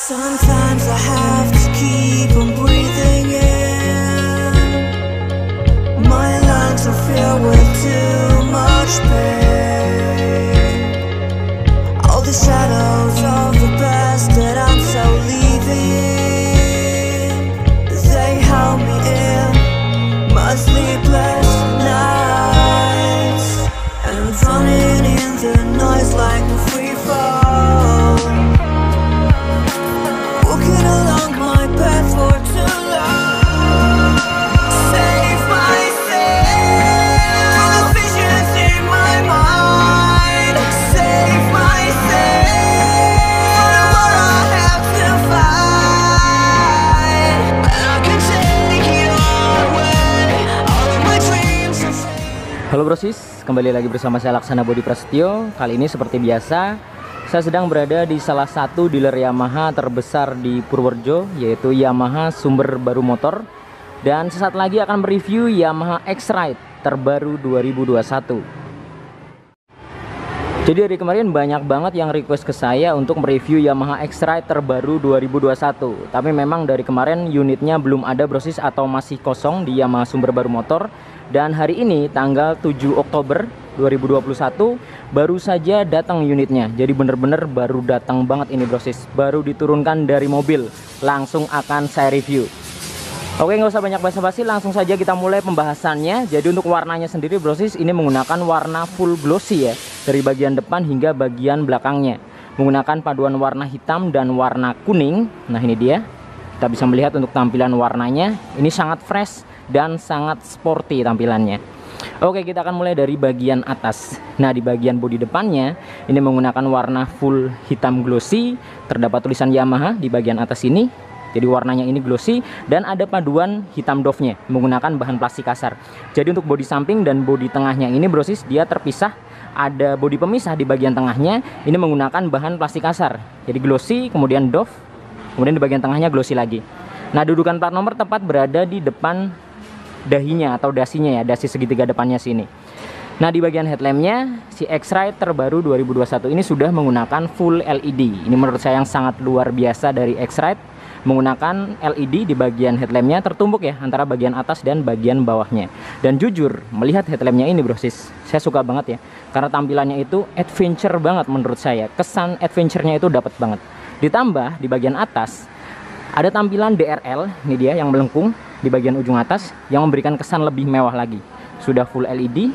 Sometimes I have to keep on breathing in. My lungs are filled with too much pain. All the shadows of the past that I'm so leaving, they held me in my sleepless nights. And I'm drowning in the noise like a free fall, walking along my path for too long. Save myself from the visions in my mind. Save myself from the war I have to fight. And I can take it all away. All of my dreams are fading. Halo brosis, kembali lagi bersama saya Laksana Bodi Prasetyo. Kali ini seperti biasa, saya sedang berada di salah satu dealer Yamaha terbesar di Purworejo, yaitu Yamaha Sumber Baru Motor. Dan sesaat lagi akan mereview Yamaha X-Ride terbaru 2021. Jadi dari kemarin banyak banget yang request ke saya untuk mereview Yamaha X-Ride terbaru 2021. Tapi memang dari kemarin unitnya belum ada brosis atau masih kosong di Yamaha Sumber Baru Motor. Dan hari ini tanggal 7 Oktober 2021 baru saja datang unitnya. Jadi bener-bener baru datang banget ini brosis. Baru diturunkan dari mobil. Langsung akan saya review. Oke, nggak usah banyak basa-basi, langsung saja kita mulai pembahasannya. Jadi untuk warnanya sendiri brosis ini menggunakan warna full glossy ya, dari bagian depan hingga bagian belakangnya. Menggunakan paduan warna hitam dan warna kuning. Nah ini dia, kita bisa melihat untuk tampilan warnanya. Ini sangat fresh dan sangat sporty tampilannya. Oke, kita akan mulai dari bagian atas. Nah di bagian bodi depannya ini menggunakan warna full hitam glossy. Terdapat tulisan Yamaha di bagian atas ini. Jadi warnanya ini glossy dan ada paduan hitam doff-nya menggunakan bahan plastik kasar. Jadi untuk bodi samping dan bodi tengahnya ini brosis dia terpisah. Ada bodi pemisah di bagian tengahnya ini menggunakan bahan plastik kasar. Jadi glossy, kemudian doff, kemudian di bagian tengahnya glossy lagi. Nah dudukan plat nomor tepat berada di depan dahinya atau dasinya ya, dasi segitiga depannya sini. Nah di bagian headlampnya si X-Ride terbaru 2021 ini sudah menggunakan full LED. Ini menurut saya yang sangat luar biasa dari X-Ride, menggunakan LED di bagian headlampnya tertumpuk ya antara bagian atas dan bagian bawahnya. Dan jujur melihat headlampnya ini brosis, saya suka banget ya, karena tampilannya itu adventure banget menurut saya. Kesan adventure-nya itu dapat banget. Ditambah di bagian atas ada tampilan DRL, ini dia yang melengkung di bagian ujung atas yang memberikan kesan lebih mewah lagi. Sudah full LED,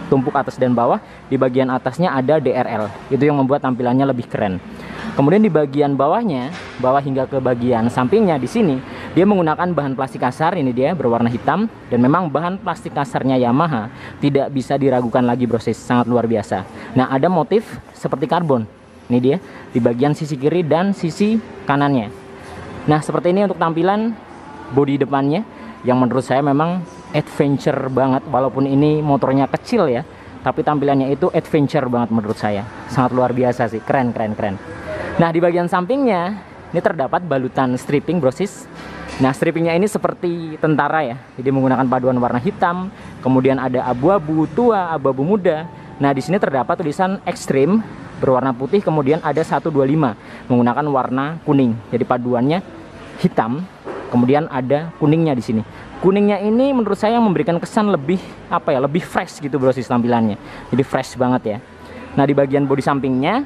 tumpuk atas dan bawah. Di bagian atasnya ada DRL, itu yang membuat tampilannya lebih keren. Kemudian di bagian bawahnya, bawah hingga ke bagian sampingnya di sini, dia menggunakan bahan plastik kasar. Ini dia berwarna hitam dan memang bahan plastik kasarnya Yamaha tidak bisa diragukan lagi brosis, sangat luar biasa. Nah ada motif seperti karbon, ini dia di bagian sisi kiri dan sisi kanannya. Nah seperti ini untuk tampilan bodi depannya yang menurut saya memang adventure banget. Walaupun ini motornya kecil ya, tapi tampilannya itu adventure banget menurut saya. Sangat luar biasa sih, keren. Nah di bagian sampingnya ini terdapat balutan stripping brosis. Nah strippingnya ini seperti tentara ya, jadi menggunakan paduan warna hitam, kemudian ada abu-abu tua, abu-abu muda. Nah di sini terdapat tulisan Extreme berwarna putih, kemudian ada 125 menggunakan warna kuning. Jadi paduannya hitam, kemudian ada kuningnya di sini. Kuningnya ini menurut saya memberikan kesan lebih apa ya, lebih fresh gitu brosis tampilannya. Jadi fresh banget ya. Nah di bagian bodi sampingnya,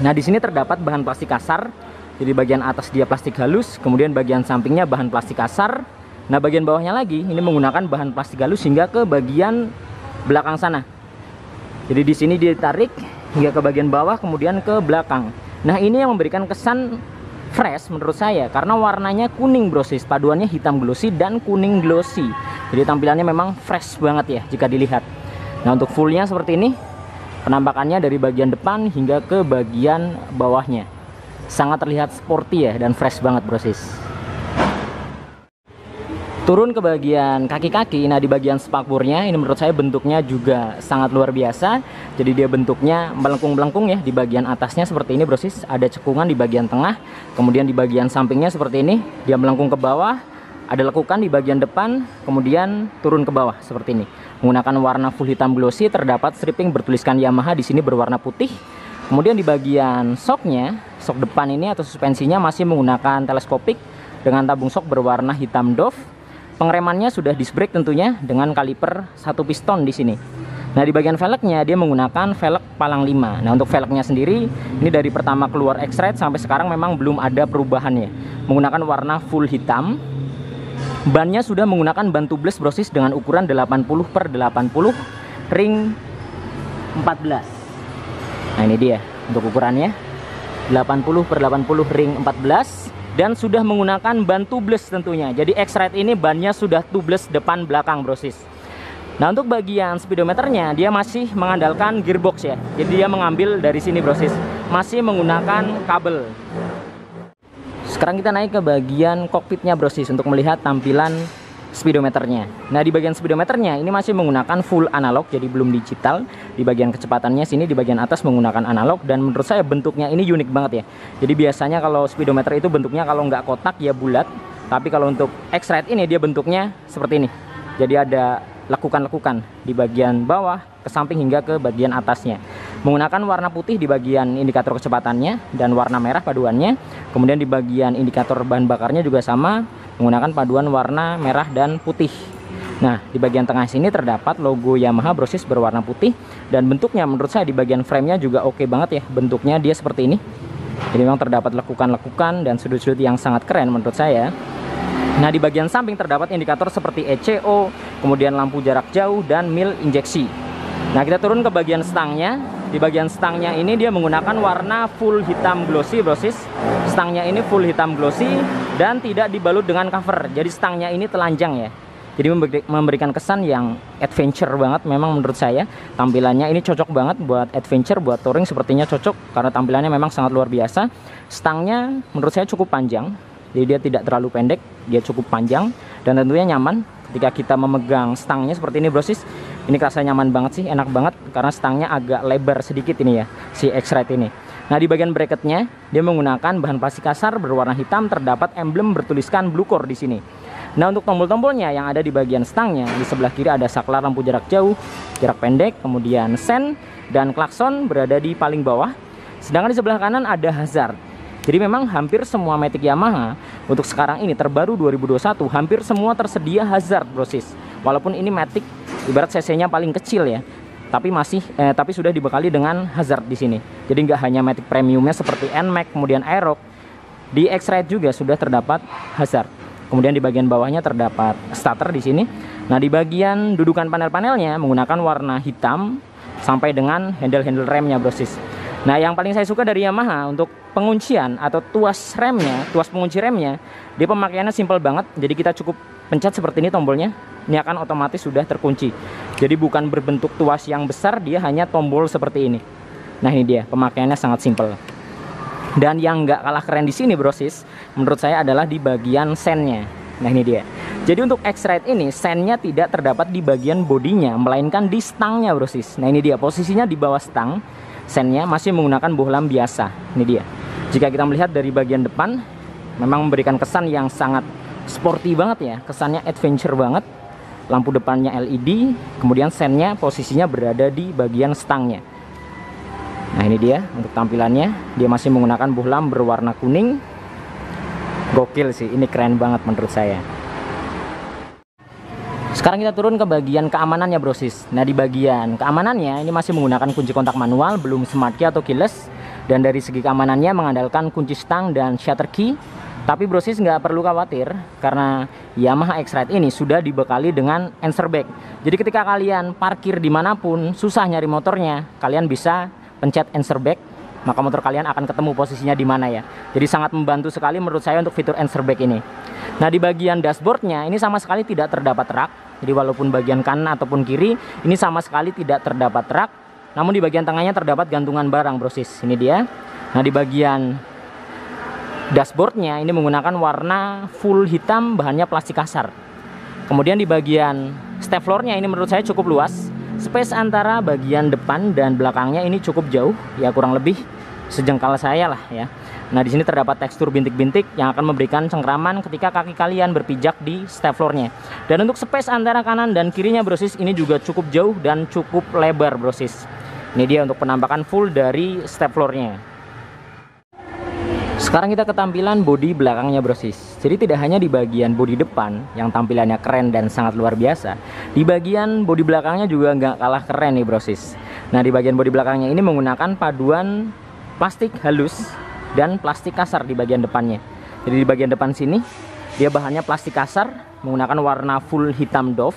nah di sini terdapat bahan plastik kasar. Jadi bagian atas dia plastik halus, kemudian bagian sampingnya bahan plastik kasar. Nah bagian bawahnya lagi ini menggunakan bahan plastik halus hingga ke bagian belakang sana. Jadi di sini ditarik hingga ke bagian bawah, kemudian ke belakang. Nah ini yang memberikan kesan fresh menurut saya karena warnanya kuning brosis, paduannya hitam glossy dan kuning glossy. Jadi tampilannya memang fresh banget ya jika dilihat. Nah untuk fullnya seperti ini penampakannya dari bagian depan hingga ke bagian bawahnya. Sangat terlihat sporty ya dan fresh banget brosis. Turun ke bagian kaki-kaki, nah di bagian spakbornya ini menurut saya bentuknya juga sangat luar biasa. Jadi dia bentuknya melengkung-melengkung ya. Di bagian atasnya seperti ini brosis, ada cekungan di bagian tengah. Kemudian di bagian sampingnya seperti ini, dia melengkung ke bawah. Ada lekukan di bagian depan, kemudian turun ke bawah seperti ini. Menggunakan warna full hitam glossy, terdapat stripping bertuliskan Yamaha di sini berwarna putih. Kemudian di bagian shocknya, shock depan ini atau suspensinya masih menggunakan teleskopik dengan tabung shock berwarna hitam doff. Pengeremannya sudah disc brake tentunya dengan kaliper 1 piston di sini. Nah, di bagian velgnya dia menggunakan velg palang 5. Nah, untuk velgnya sendiri ini dari pertama keluar X-Ride sampai sekarang memang belum ada perubahannya. Menggunakan warna full hitam. Bannya sudah menggunakan ban tubeless brosis dengan ukuran 80/80 ring 14. Nah, ini dia untuk ukurannya 80/80 ring 14 dan sudah menggunakan ban tubeless tentunya. Jadi X-Ride ini bannya sudah tubeless depan belakang brosis. Nah, untuk bagian speedometernya dia masih mengandalkan gearbox ya. Jadi dia mengambil dari sini brosis. Masih menggunakan kabel. Sekarang kita naik ke bagian kokpitnya brosis untuk melihat tampilan speedometernya. Nah, di bagian speedometernya ini masih menggunakan full analog, jadi belum digital. Di bagian kecepatannya sini di bagian atas menggunakan analog, dan menurut saya bentuknya ini unik banget ya. Jadi biasanya kalau speedometer itu bentuknya kalau nggak kotak ya bulat, tapi kalau untuk X-Ride ini dia bentuknya seperti ini. Jadi ada lekukan-lekukan di bagian bawah, ke samping hingga ke bagian atasnya. Menggunakan warna putih di bagian indikator kecepatannya dan warna merah paduannya. Kemudian di bagian indikator bahan bakarnya juga sama, menggunakan paduan warna merah dan putih. Nah, di bagian tengah sini terdapat logo Yamaha brosis berwarna putih, dan bentuknya menurut saya di bagian framenya juga oke banget ya. Bentuknya dia seperti ini. Jadi memang terdapat lekukan-lekukan dan sudut-sudut yang sangat keren menurut saya. Nah, di bagian samping terdapat indikator seperti ECO, kemudian lampu jarak jauh dan mil injeksi. Nah, kita turun ke bagian stangnya. Di bagian stangnya ini dia menggunakan warna full hitam glossy brosis. Stangnya ini full hitam glossy dan tidak dibalut dengan cover. Jadi stangnya ini telanjang ya. Jadi memberikan kesan yang adventure banget memang menurut saya. Tampilannya ini cocok banget buat adventure, buat touring sepertinya cocok karena tampilannya memang sangat luar biasa. Stangnya menurut saya cukup panjang. Jadi dia tidak terlalu pendek, dia cukup panjang dan tentunya nyaman ketika kita memegang stangnya seperti ini brosis. Ini kerasa nyaman banget sih, enak banget karena stangnya agak lebar sedikit ini ya, si X-Ride ini. Nah, di bagian bracketnya dia menggunakan bahan plastik kasar berwarna hitam, terdapat emblem bertuliskan Blue Core di sini. Nah, untuk tombol-tombolnya yang ada di bagian stangnya, di sebelah kiri ada saklar lampu jarak jauh, jarak pendek, kemudian sen dan klakson berada di paling bawah. Sedangkan di sebelah kanan ada hazard. Jadi memang hampir semua Matic Yamaha untuk sekarang ini terbaru 2021 hampir semua tersedia hazard brosis. Walaupun ini Matic ibarat cc-nya paling kecil ya, tapi sudah dibekali dengan hazard di sini. Jadi nggak hanya Matic premiumnya seperti NMAX kemudian Aerox, di X-Ride juga sudah terdapat hazard. Kemudian di bagian bawahnya terdapat starter di sini. Nah, di bagian dudukan panel-panelnya menggunakan warna hitam sampai dengan handle-handle remnya brosis. Nah, yang paling saya suka dari Yamaha untuk penguncian atau tuas pengunci remnya, dia pemakaiannya simpel banget. Jadi kita cukup pencet seperti ini tombolnya, ini akan otomatis sudah terkunci. Jadi bukan berbentuk tuas yang besar, dia hanya tombol seperti ini. Nah, ini dia, pemakaiannya sangat simpel. Dan yang nggak kalah keren di sini brosis, menurut saya adalah di bagian sennya. Nah, ini dia. Jadi untuk X-Ride ini sennya tidak terdapat di bagian bodinya, melainkan di stangnya brosis. Nah, ini dia, posisinya di bawah stang. Sennya masih menggunakan bohlam biasa. Ini dia. Jika kita melihat dari bagian depan, memang memberikan kesan yang sangat sporty banget ya. Kesannya adventure banget. Lampu depannya LED, kemudian sennya posisinya berada di bagian stangnya. Nah, ini dia untuk tampilannya. Dia masih menggunakan bohlam berwarna kuning. Gokil sih, ini keren banget menurut saya. Sekarang kita turun ke bagian keamanannya brosis. Nah, di bagian keamanannya ini masih menggunakan kunci kontak manual, belum smart key atau keyless. Dan dari segi keamanannya mengandalkan kunci stang dan shutter key. Tapi brosis nggak perlu khawatir karena Yamaha X-Ride ini sudah dibekali dengan answer back. Jadi ketika kalian parkir dimanapun, susah nyari motornya, kalian bisa pencet answer back, maka motor kalian akan ketemu posisinya di mana ya. Jadi sangat membantu sekali menurut saya untuk fitur answer back ini. Nah, di bagian dashboardnya ini sama sekali tidak terdapat rak. Jadi walaupun bagian kanan ataupun kiri ini sama sekali tidak terdapat rak. Namun di bagian tengahnya terdapat gantungan barang brosis. Ini dia. Nah, di bagian dashboardnya ini menggunakan warna full hitam, bahannya plastik kasar. Kemudian di bagian step floornya ini menurut saya cukup luas. Space antara bagian depan dan belakangnya ini cukup jauh, ya kurang lebih sejengkal saya lah ya. Nah, di sini terdapat tekstur bintik-bintik yang akan memberikan cengkraman ketika kaki kalian berpijak di step floornya. Dan untuk space antara kanan dan kirinya brosis ini juga cukup jauh dan cukup lebar brosis. Ini dia untuk penampakan full dari step floornya. Sekarang kita ke tampilan bodi belakangnya brosis. Jadi tidak hanya di bagian bodi depan yang tampilannya keren dan sangat luar biasa, di bagian bodi belakangnya juga nggak kalah keren nih brosis. Nah, di bagian bodi belakangnya ini menggunakan paduan plastik halus dan plastik kasar di bagian depannya. Jadi di bagian depan sini dia bahannya plastik kasar menggunakan warna full hitam doff.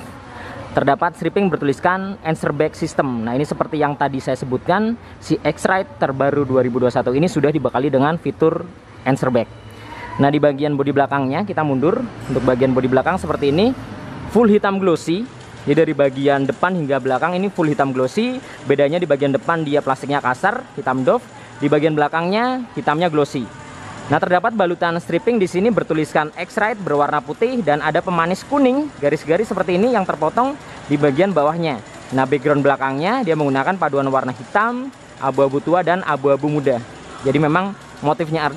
Terdapat stripping bertuliskan answer back system. Nah, ini seperti yang tadi saya sebutkan, si X-Rite terbaru 2021 ini sudah dibekali dengan fitur answer back. Nah, di bagian bodi belakangnya kita mundur. Untuk bagian bodi belakang seperti ini, full hitam glossy. Jadi dari bagian depan hingga belakang ini full hitam glossy. Bedanya di bagian depan dia plastiknya kasar, hitam doff. Di bagian belakangnya hitamnya glossy. Nah, terdapat balutan stripping di sini bertuliskan X-Rite berwarna putih dan ada pemanis kuning, garis-garis seperti ini yang terpotong di bagian bawahnya. Nah, background belakangnya dia menggunakan paduan warna hitam, abu-abu tua dan abu-abu muda. Jadi memang motifnya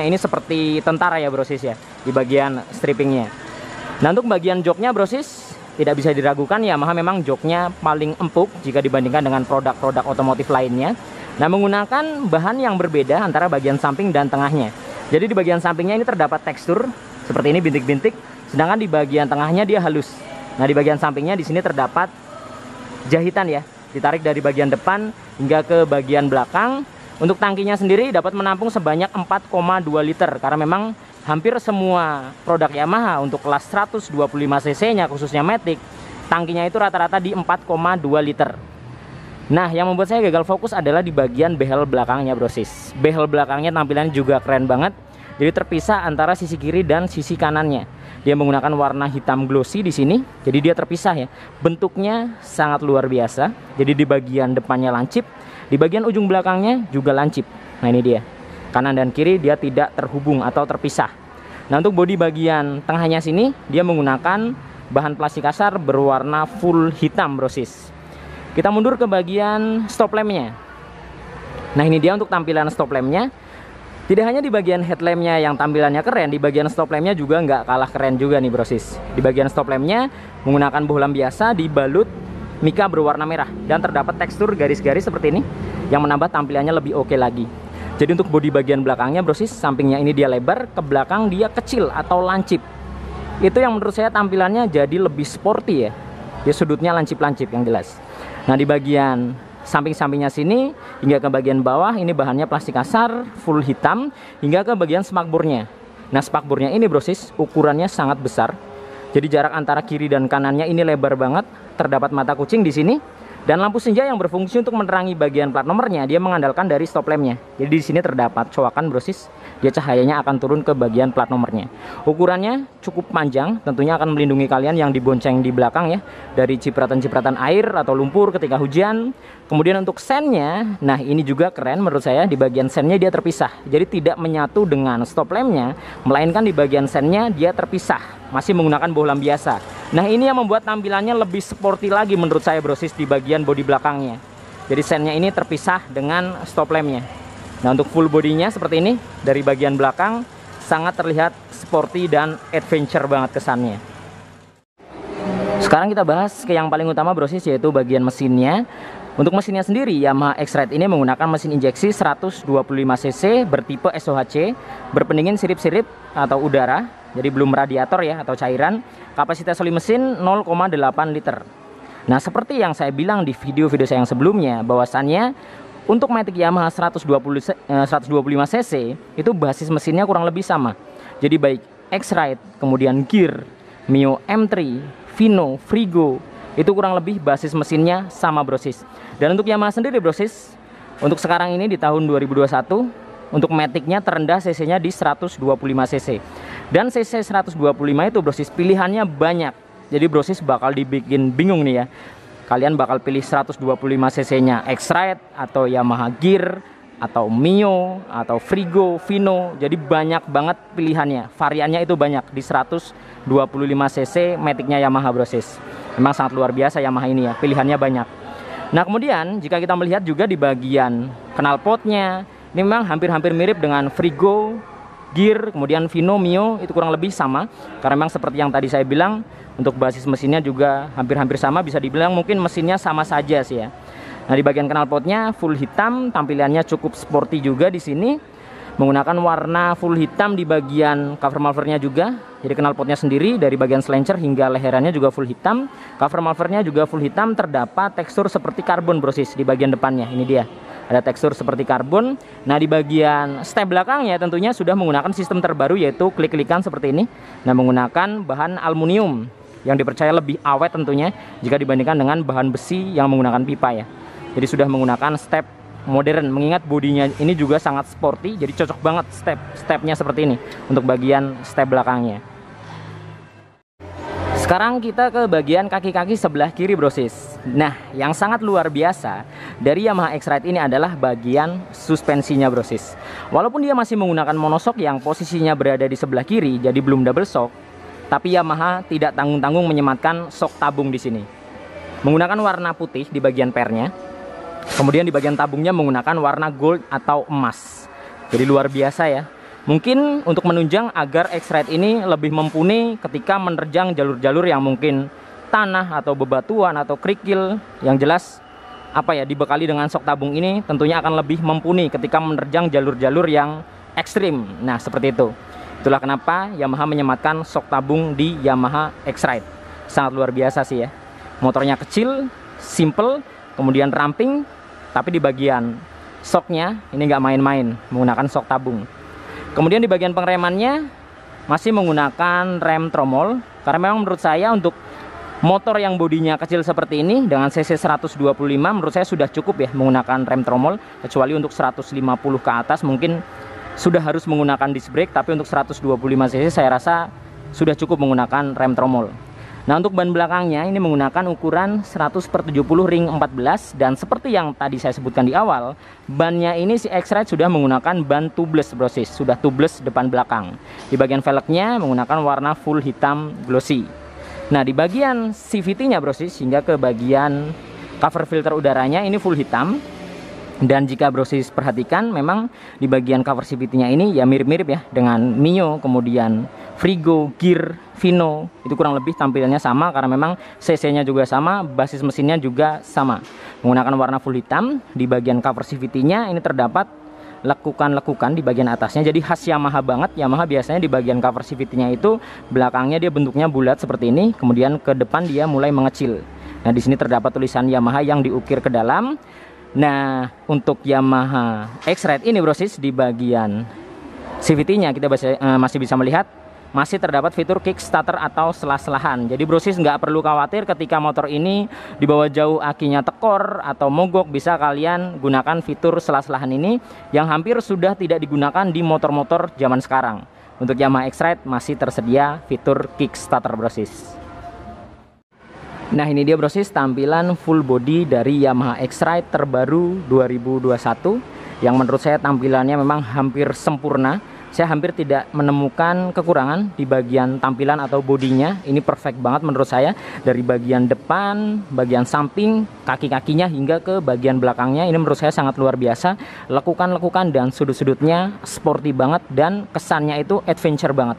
ini seperti tentara ya brosis ya di bagian strippingnya. Nah, untuk bagian joknya brosis tidak bisa diragukan, Yamaha memang joknya paling empuk jika dibandingkan dengan produk-produk otomotif lainnya. Nah, menggunakan bahan yang berbeda antara bagian samping dan tengahnya. Jadi di bagian sampingnya ini terdapat tekstur seperti ini bintik-bintik, sedangkan di bagian tengahnya dia halus. Nah, di bagian sampingnya di sini terdapat jahitan ya, ditarik dari bagian depan hingga ke bagian belakang. Untuk tangkinya sendiri dapat menampung sebanyak 4,2 liter karena memang hampir semua produk Yamaha untuk kelas 125 cc-nya khususnya Matic, tangkinya itu rata-rata di 4,2 liter. Nah, yang membuat saya gagal fokus adalah di bagian behel belakangnya brosis. Behel belakangnya tampilannya juga keren banget. Jadi terpisah antara sisi kiri dan sisi kanannya. Dia menggunakan warna hitam glossy di sini. Jadi dia terpisah ya. Bentuknya sangat luar biasa. Jadi di bagian depannya lancip, di bagian ujung belakangnya juga lancip. Nah, ini dia. Kanan dan kiri dia tidak terhubung atau terpisah. Nah, untuk bodi bagian tengahnya sini dia menggunakan bahan plastik kasar berwarna full hitam brosis. Kita mundur ke bagian stop lampnya. Nah, ini dia untuk tampilan stop lampnya. Tidak hanya di bagian headlampnya yang tampilannya keren, di bagian stop lampnya juga nggak kalah keren juga nih brosis. Di bagian stop lampnya menggunakan bohlam biasa dibalut mika berwarna merah dan terdapat tekstur garis-garis seperti ini yang menambah tampilannya lebih oke lagi. Jadi untuk bodi bagian belakangnya brosis, sampingnya ini dia lebar, ke belakang dia kecil atau lancip. Itu yang menurut saya tampilannya jadi lebih sporty ya. Dia sudutnya lancip-lancip yang jelas. Nah, di bagian samping-sampingnya sini hingga ke bagian bawah ini bahannya plastik kasar full hitam hingga ke bagian spakbornya. Nah, spakbornya ini brosis ukurannya sangat besar. Jadi jarak antara kiri dan kanannya ini lebar banget. Terdapat mata kucing di sini dan lampu senja yang berfungsi untuk menerangi bagian plat nomornya. Dia mengandalkan dari stop lampnya. Jadi di sini terdapat coakan brosis. Dia cahayanya akan turun ke bagian plat nomornya. Ukurannya cukup panjang, tentunya akan melindungi kalian yang dibonceng di belakang ya dari cipratan-cipratan air atau lumpur ketika hujan. Kemudian untuk sennya, nah ini juga keren menurut saya, di bagian sennya dia terpisah. Jadi tidak menyatu dengan stop lampnya, melainkan di bagian sennya dia terpisah, masih menggunakan bohlam biasa. Nah, ini yang membuat tampilannya lebih sporty lagi menurut saya brosis di bagian bodi belakangnya. Jadi sennya ini terpisah dengan stop lampnya. Nah, untuk full bodinya seperti ini, dari bagian belakang sangat terlihat sporty dan adventure banget kesannya. Sekarang kita bahas ke yang paling utama brosis, yaitu bagian mesinnya. Untuk mesinnya sendiri, Yamaha X-Rite ini menggunakan mesin injeksi 125 cc bertipe SOHC, berpendingin sirip-sirip atau udara, jadi belum radiator ya atau cairan. Kapasitas oli mesin 0,8 liter. Nah, seperti yang saya bilang di video-video saya yang sebelumnya, bahwasannya untuk Matic Yamaha 125 cc itu basis mesinnya kurang lebih sama. Jadi baik X-Rite, kemudian Gear, Mio M3, Vino, Frigo, itu kurang lebih basis mesinnya sama brosis. Dan untuk Yamaha sendiri brosis, untuk sekarang ini di tahun 2021, untuk Matic-nya terendah cc-nya di 125 cc. Dan cc 125 itu brosis pilihannya banyak. Jadi brosis bakal dibikin bingung nih ya. Kalian bakal pilih 125 cc-nya X-Rite atau Yamaha Gear atau Mio atau Frigo, Vino. Jadi banyak banget pilihannya. Variannya itu banyak di 125 cc Matic-nya Yamaha brosis. Memang sangat luar biasa Yamaha ini ya, pilihannya banyak. Nah, kemudian jika kita melihat juga di bagian knalpotnya, ini memang hampir-hampir mirip dengan Frigo, Gear, kemudian Vino, Mio, itu kurang lebih sama. Karena memang seperti yang tadi saya bilang, untuk basis mesinnya juga hampir-hampir sama, bisa dibilang mungkin mesinnya sama saja sih ya. Nah, di bagian knalpotnya full hitam, tampilannya cukup sporty juga di sini. Menggunakan warna full hitam di bagian cover mulvernya juga. Jadi knalpotnya sendiri dari bagian selencer hingga leherannya juga full hitam. Cover mulvernya juga full hitam, terdapat tekstur seperti karbon brosis di bagian depannya. Ini dia. Ada tekstur seperti karbon. Nah, di bagian step belakangnya tentunya sudah menggunakan sistem terbaru, yaitu klik-klikan seperti ini. Nah, menggunakan bahan aluminium yang dipercaya lebih awet tentunya jika dibandingkan dengan bahan besi yang menggunakan pipa ya. Jadi sudah menggunakan step modern, mengingat bodinya ini juga sangat sporty, jadi cocok banget stepnya seperti ini untuk bagian step belakangnya. Sekarang kita ke bagian kaki-kaki sebelah kiri brosis. Nah, yang sangat luar biasa dari Yamaha X-Ride ini adalah bagian suspensinya brosis. Walaupun dia masih menggunakan monoshock yang posisinya berada di sebelah kiri, jadi belum double shock, tapi Yamaha tidak tanggung-tanggung menyematkan shock tabung di sini. Menggunakan warna putih di bagian pernya. Kemudian di bagian tabungnya menggunakan warna gold atau emas. Jadi luar biasa ya. Mungkin untuk menunjang agar X-Ride ini lebih mumpuni ketika menerjang jalur-jalur yang mungkin tanah atau bebatuan atau kerikil. Yang jelas dibekali dengan shock tabung ini tentunya akan lebih mumpuni ketika menerjang jalur-jalur yang ekstrim. Nah, seperti itu. Itulah kenapa Yamaha menyematkan shock tabung di Yamaha X-Ride. Sangat luar biasa sih ya. Motornya kecil, simple, kemudian ramping, tapi di bagian shocknya ini nggak main-main, menggunakan shock tabung. Kemudian di bagian pengeremannya masih menggunakan rem tromol, karena memang menurut saya untuk motor yang bodinya kecil seperti ini dengan cc 125 menurut saya sudah cukup ya menggunakan rem tromol. Kecuali untuk 150 ke atas mungkin sudah harus menggunakan disc brake, tapi untuk 125 cc saya rasa sudah cukup menggunakan rem tromol. Nah, untuk ban belakangnya ini menggunakan ukuran 100/70 ring 14, dan seperti yang tadi saya sebutkan di awal, bannya ini si X-Ride sudah menggunakan ban tubeless brosis, sudah tubeless depan belakang. Di bagian velgnya menggunakan warna full hitam glossy. Nah, di bagian CVT-nya brosis hingga ke bagian cover filter udaranya ini full hitam. Dan jika brosis perhatikan, memang di bagian cover CVT-nya ini ya mirip-mirip ya dengan Mio, kemudian Frigo, Gear, Vino. Itu kurang lebih tampilannya sama karena memang cc-nya juga sama, basis mesinnya juga sama. Menggunakan warna full hitam. Di bagian cover CVT-nya ini terdapat lekukan-lekukan di bagian atasnya. Jadi khas Yamaha banget. Yamaha biasanya di bagian cover CVT-nya itu belakangnya dia bentuknya bulat seperti ini, kemudian ke depan dia mulai mengecil. Nah, di sini terdapat tulisan Yamaha yang diukir ke dalam. Nah, untuk Yamaha X-Ride ini brosis di bagian CVT-nya kita masih bisa melihat masih terdapat fitur kickstarter atau selah-selahan. Jadi brosis nggak perlu khawatir ketika motor ini dibawa jauh akinya tekor atau mogok, bisa kalian gunakan fitur selah-selahan ini yang hampir sudah tidak digunakan di motor-motor zaman sekarang. Untuk Yamaha X-Ride masih tersedia fitur kickstarter brosis. Nah, ini dia brosis tampilan full body dari Yamaha X-Ride terbaru 2021 yang menurut saya tampilannya memang hampir sempurna. Saya hampir tidak menemukan kekurangan di bagian tampilan atau bodinya. Ini perfect banget menurut saya, dari bagian depan, bagian samping, kaki-kakinya hingga ke bagian belakangnya. Ini menurut saya sangat luar biasa. Lekukan-lekukan dan sudut-sudutnya sporty banget dan kesannya itu adventure banget.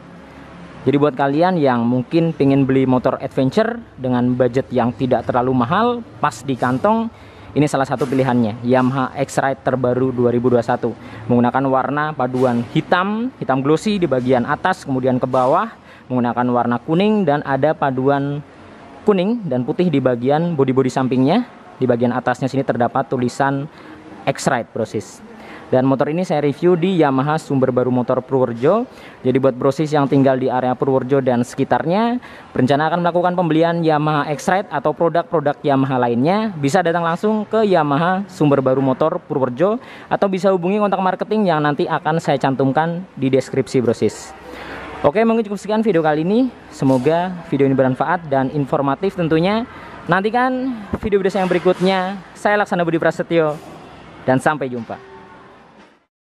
Jadi buat kalian yang mungkin pengen beli motor adventure dengan budget yang tidak terlalu mahal, pas di kantong, ini salah satu pilihannya. Yamaha X-Ride terbaru 2021 menggunakan warna paduan hitam glossy di bagian atas, kemudian ke bawah menggunakan warna kuning, dan ada paduan kuning dan putih di bagian bodi-bodi sampingnya. Di bagian atasnya sini terdapat tulisan X-Ride brosis. Dan motor ini saya review di Yamaha Sumber Baru Motor Purworejo. Jadi buat brosis yang tinggal di area Purworejo dan sekitarnya, berencana akan melakukan pembelian Yamaha X-Ride atau produk-produk Yamaha lainnya, bisa datang langsung ke Yamaha Sumber Baru Motor Purworejo atau bisa hubungi kontak marketing yang nanti akan saya cantumkan di deskripsi brosis. Oke, mungkin cukup sekian video kali ini. Semoga video ini bermanfaat dan informatif tentunya. Nantikan video-video saya yang berikutnya. Saya Laksana Budi Prasetyo dan sampai jumpa.